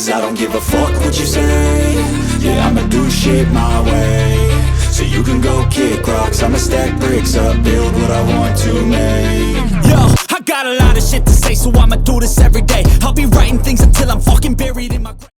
Cause I don't give a fuck what you say. Yeah, I'ma do shit my way. So you can go kick rocks, I'ma stack bricks up, build what I want to make. Yo, I got a lot of shit to say, so I'ma do this every day. I'll be writing things until I'm fucking buried in my grave.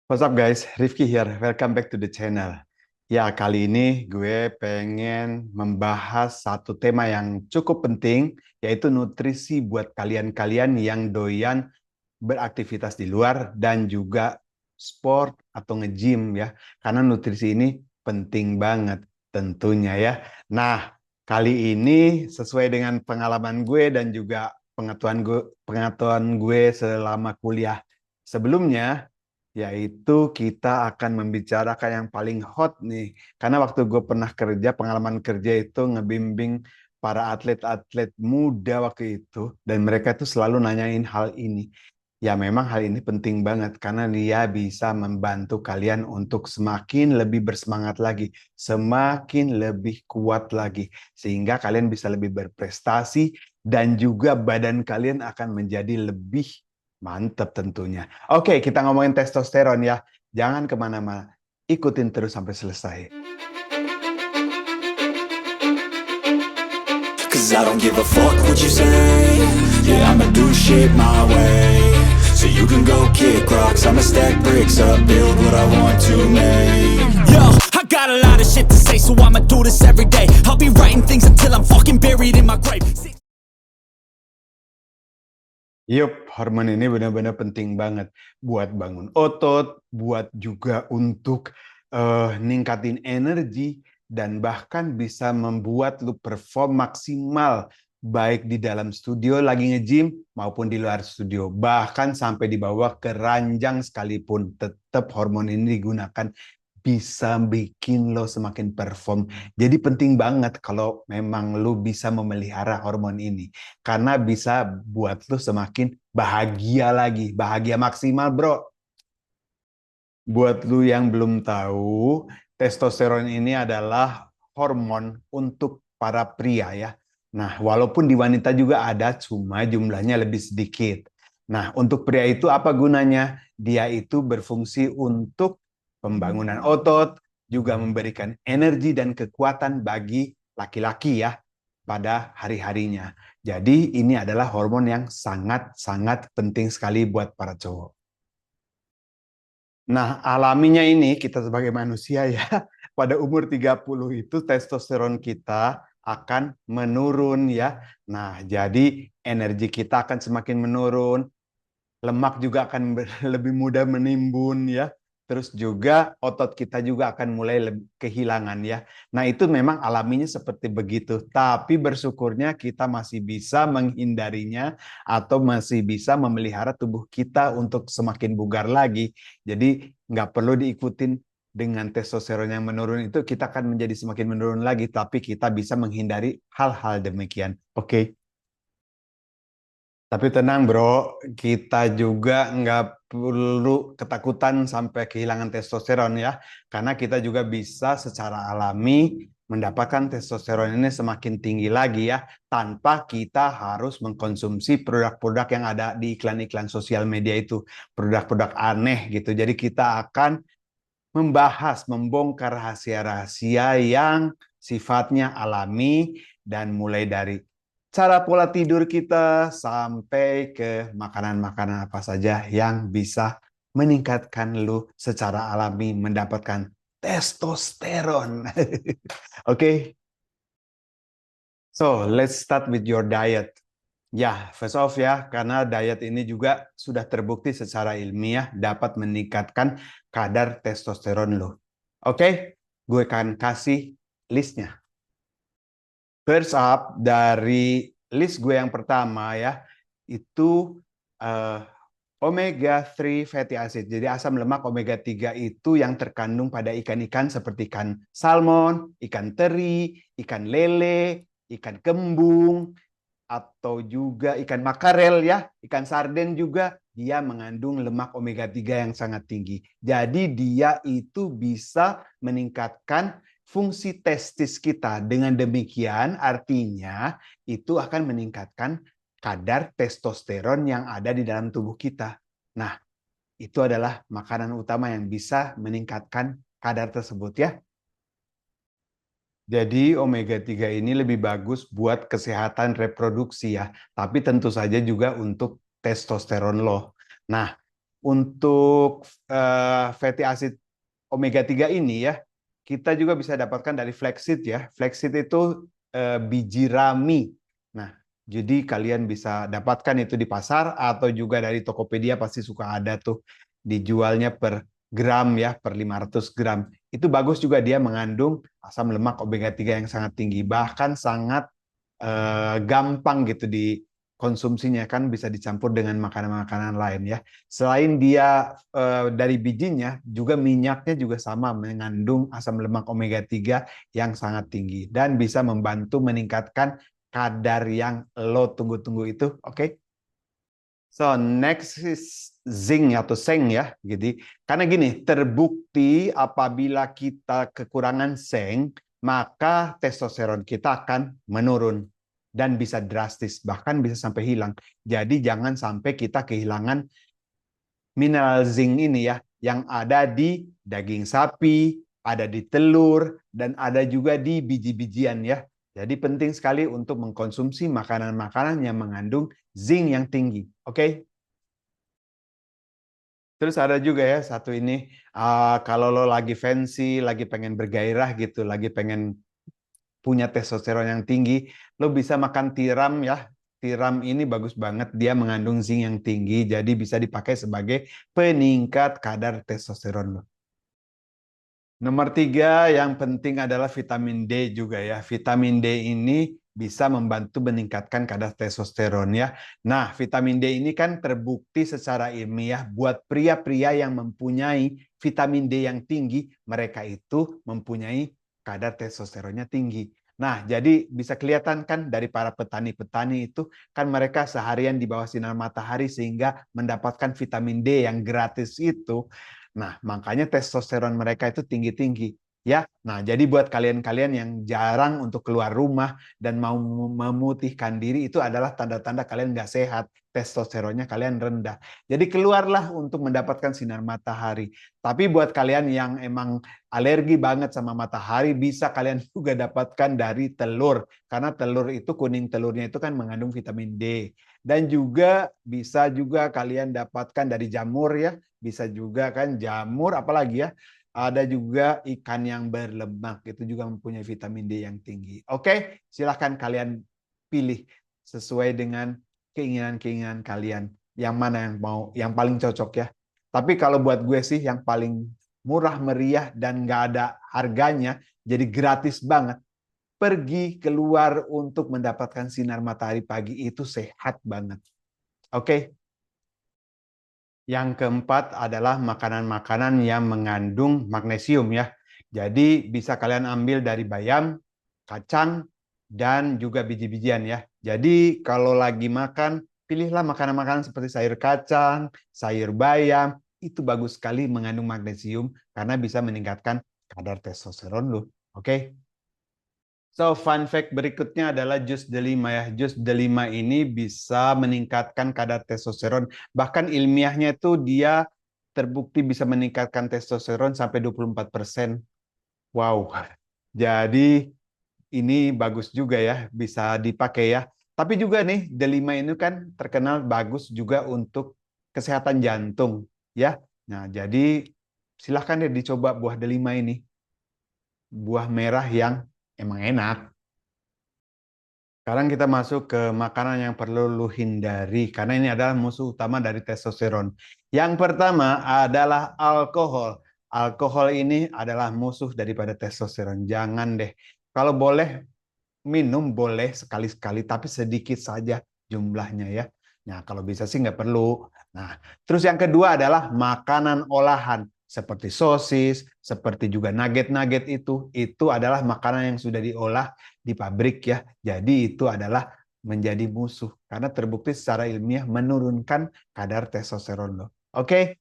What's up guys, Rifki here, welcome back to the channel. Ya, kali ini gue pengen membahas satu tema yang cukup penting, yaitu nutrisi buat kalian-kalian yang doyan beraktivitas di luar dan juga sport atau nge-gym ya. Karena nutrisi ini penting banget tentunya ya. Nah, kali ini sesuai dengan pengalaman gue dan juga pengetahuan gue selama kuliah sebelumnya, yaitu kita akan membicarakan yang paling hot nih. Karena waktu gue pernah kerja, pengalaman kerja itu ngebimbing para atlet-atlet muda waktu itu. Dan mereka tuh selalu nanyain hal ini. Ya memang hal ini penting banget karena dia bisa membantu kalian untuk semakin lebih bersemangat lagi. Semakin lebih kuat lagi. Sehingga kalian bisa lebih berprestasi dan juga badan kalian akan menjadi lebih mantap tentunya. Oke, kita ngomongin testosteron ya. Jangan kemana-mana. Ikutin terus sampai selesai. Cause I don't give a fuck what you say. Yeah, I'ma do shit my way. So you can go kick rocks, I'ma stack bricks up, build what I want to make. Yo, I got a lot of shit to say, so I'ma do this every day. I'll be writing things until I'm fucking buried in my grave. Yup, hormon ini benar-benar penting banget buat bangun otot, buat juga untuk ningkatin energi, dan bahkan bisa membuat lu perform maksimal baik di dalam studio lagi nge-gym maupun di luar studio. Bahkan sampai dibawa ke ranjang sekalipun, tetap hormon ini digunakan bisa bikin lo semakin perform. Jadi penting banget kalau memang lo bisa memelihara hormon ini. Karena bisa buat lo semakin bahagia lagi. Bahagia maksimal, bro. Buat lo yang belum tahu, testosteron ini adalah hormon untuk para pria ya. Nah, walaupun di wanita juga ada, cuma jumlahnya lebih sedikit. Nah, untuk pria itu apa gunanya? Dia itu berfungsi untuk pembangunan otot, juga memberikan energi dan kekuatan bagi laki-laki ya pada hari-harinya. Jadi ini adalah hormon yang sangat-sangat penting sekali buat para cowok. Nah, alaminya ini kita sebagai manusia ya, pada umur 30 itu testosteron kita akan menurun ya. Nah, jadi energi kita akan semakin menurun, lemak juga akan lebih mudah menimbun ya. Terus juga otot kita juga akan mulai kehilangan ya. Nah itu memang alaminya seperti begitu. Tapi bersyukurnya kita masih bisa menghindarinya atau masih bisa memelihara tubuh kita untuk semakin bugar lagi. Jadi nggak perlu diikutin dengan testosteron yang menurun itu, kita akan menjadi semakin menurun lagi. Tapi kita bisa menghindari hal-hal demikian. Oke. Tapi tenang bro, kita juga nggak perlu ketakutan sampai kehilangan testosteron ya. Karena kita juga bisa secara alami mendapatkan testosteron ini semakin tinggi lagi ya. Tanpa kita harus mengkonsumsi produk-produk yang ada di iklan-iklan sosial media itu. Produk-produk aneh gitu. Jadi kita akan membahas, membongkar rahasia-rahasia yang sifatnya alami dan mulai dari cara pola tidur kita sampai ke makanan-makanan apa saja yang bisa meningkatkan lu secara alami mendapatkan testosteron. Oke. So, let's start with your diet. Ya, first off ya, karena diet ini juga sudah terbukti secara ilmiah dapat meningkatkan kadar testosteron lo. Oke, gue akan kasih listnya. First up, dari list gue yang pertama ya, itu omega 3 fatty acid. Jadi asam lemak omega 3 itu yang terkandung pada ikan-ikan seperti ikan salmon, ikan teri, ikan lele, ikan kembung, atau juga ikan makarel ya, ikan sarden juga dia mengandung lemak omega 3 yang sangat tinggi. Jadi dia itu bisa meningkatkan fungsi testis kita. Dengan demikian artinya itu akan meningkatkan kadar testosteron yang ada di dalam tubuh kita. Nah, itu adalah makanan utama yang bisa meningkatkan kadar tersebut ya. Jadi omega 3 ini lebih bagus buat kesehatan reproduksi ya, tapi tentu saja juga untuk testosteron lo. Nah, untuk fatty acid omega 3 ini ya, kita juga bisa dapatkan dari flaxseed ya. Flaxseed itu biji rami. Nah, jadi kalian bisa dapatkan itu di pasar atau juga dari Tokopedia pasti suka ada tuh dijualnya per gram ya, per 500 gram. Itu bagus juga, dia mengandung asam lemak omega 3 yang sangat tinggi, bahkan sangat gampang gitu dikonsumsinya, kan bisa dicampur dengan makanan-makanan lain ya. Selain dia dari bijinya, juga minyaknya juga sama mengandung asam lemak omega 3 yang sangat tinggi dan bisa membantu meningkatkan kadar yang lo tunggu-tunggu itu, oke? So, next is zinc atau seng ya. Jadi, karena gini, terbukti apabila kita kekurangan seng, maka testosteron kita akan menurun dan bisa drastis, bahkan bisa sampai hilang. Jadi, jangan sampai kita kehilangan mineral zinc ini ya, yang ada di daging sapi, ada di telur, dan ada juga di biji-bijian ya. Jadi penting sekali untuk mengkonsumsi makanan-makanan yang mengandung zinc yang tinggi. Oke? Terus ada juga ya satu ini, kalau lo lagi fancy, lagi pengen bergairah gitu, lagi pengen punya testosteron yang tinggi, lo bisa makan tiram ya. Tiram ini bagus banget, dia mengandung zinc yang tinggi, jadi bisa dipakai sebagai peningkat kadar testosteron lo. Nomor 3 yang penting adalah vitamin D juga ya. Vitamin D ini bisa membantu meningkatkan kadar testosteron ya. Nah, vitamin D ini kan terbukti secara ilmiah buat pria-pria yang mempunyai vitamin D yang tinggi, mereka itu mempunyai kadar testosteronnya tinggi. Nah, jadi bisa kelihatan kan dari para petani-petani itu kan mereka seharian di bawah sinar matahari sehingga mendapatkan vitamin D yang gratis itu. Nah, makanya testosteron mereka itu tinggi-tinggi. Ya, nah jadi buat kalian-kalian yang jarang untuk keluar rumah dan mau memutihkan diri, itu adalah tanda-tanda kalian nggak sehat, testosteronnya kalian rendah. Jadi keluarlah untuk mendapatkan sinar matahari. Tapi buat kalian yang emang alergi banget sama matahari, bisa kalian juga dapatkan dari telur. Karena telur itu, kuning telurnya itu kan mengandung vitamin D. Dan juga bisa juga kalian dapatkan dari jamur ya. Bisa juga kan jamur, apalagi ya, ada juga ikan yang berlemak, itu juga mempunyai vitamin D yang tinggi. Oke, silahkan kalian pilih sesuai dengan keinginan-keinginan kalian. Yang mana yang mau, yang paling cocok ya. Tapi kalau buat gue sih yang paling murah meriah dan nggak ada harganya, jadi gratis banget. Pergi keluar untuk mendapatkan sinar matahari pagi itu sehat banget. Oke. Yang keempat adalah makanan-makanan yang mengandung magnesium ya. Jadi bisa kalian ambil dari bayam, kacang, dan juga biji-bijian ya. Jadi kalau lagi makan, pilihlah makanan-makanan seperti sayur kacang, sayur bayam. Itu bagus sekali mengandung magnesium karena bisa meningkatkan kadar testosteron lo. Oke? So, fun fact berikutnya adalah jus delima ya. Jus delima ini bisa meningkatkan kadar testosteron. Bahkan ilmiahnya itu dia terbukti bisa meningkatkan testosteron sampai 24%. Wow. Jadi ini bagus juga ya, bisa dipakai ya. Tapi juga nih, delima ini kan terkenal bagus juga untuk kesehatan jantung ya. Nah, jadi silahkan deh dicoba buah delima ini. Buah merah yang emang enak. Sekarang kita masuk ke makanan yang perlu lu hindari, karena ini adalah musuh utama dari testosteron. Yang pertama adalah alkohol. Alkohol ini adalah musuh daripada testosteron. Jangan deh. Kalau boleh, minum boleh sekali-sekali, tapi sedikit saja jumlahnya ya. Nah, kalau bisa sih nggak perlu. Nah, terus yang kedua adalah makanan olahan. Seperti sosis, seperti juga nugget-nugget itu adalah makanan yang sudah diolah di pabrik ya. Jadi itu adalah menjadi musuh karena terbukti secara ilmiah menurunkan kadar testosteron lo. Oke.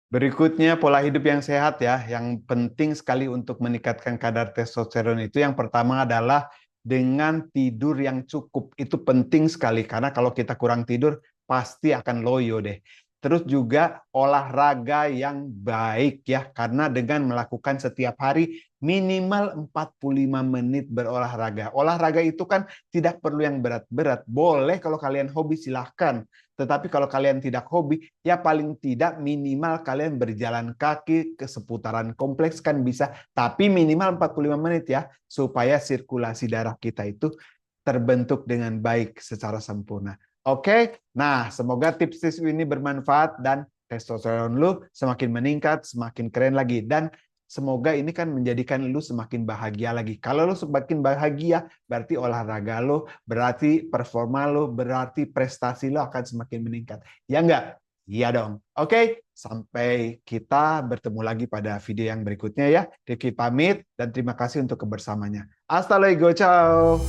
Berikutnya pola hidup yang sehat ya. Yang penting sekali untuk meningkatkan kadar testosteron itu yang pertama adalah dengan tidur yang cukup. Itu penting sekali karena kalau kita kurang tidur pasti akan loyo deh. Terus juga olahraga yang baik ya, karena dengan melakukan setiap hari minimal 45 menit berolahraga. Olahraga itu kan tidak perlu yang berat-berat. Boleh kalau kalian hobi silahkan. Tetapi kalau kalian tidak hobi, ya paling tidak minimal kalian berjalan kaki ke seputaran kompleks kan bisa. Tapi minimal 45 menit ya, supaya sirkulasi darah kita itu terbentuk dengan baik secara sempurna. Oke, nah semoga tips-tips ini bermanfaat dan testosteron lu semakin meningkat, semakin keren lagi. Dan semoga ini kan menjadikan lu semakin bahagia lagi. Kalau lu semakin bahagia, berarti olahraga lu, berarti performa lu, berarti prestasi lu akan semakin meningkat. Ya enggak? Iya dong. Oke, sampai kita bertemu lagi pada video yang berikutnya ya. Rifki pamit dan terima kasih untuk kebersamanya. Hasta luego, ciao.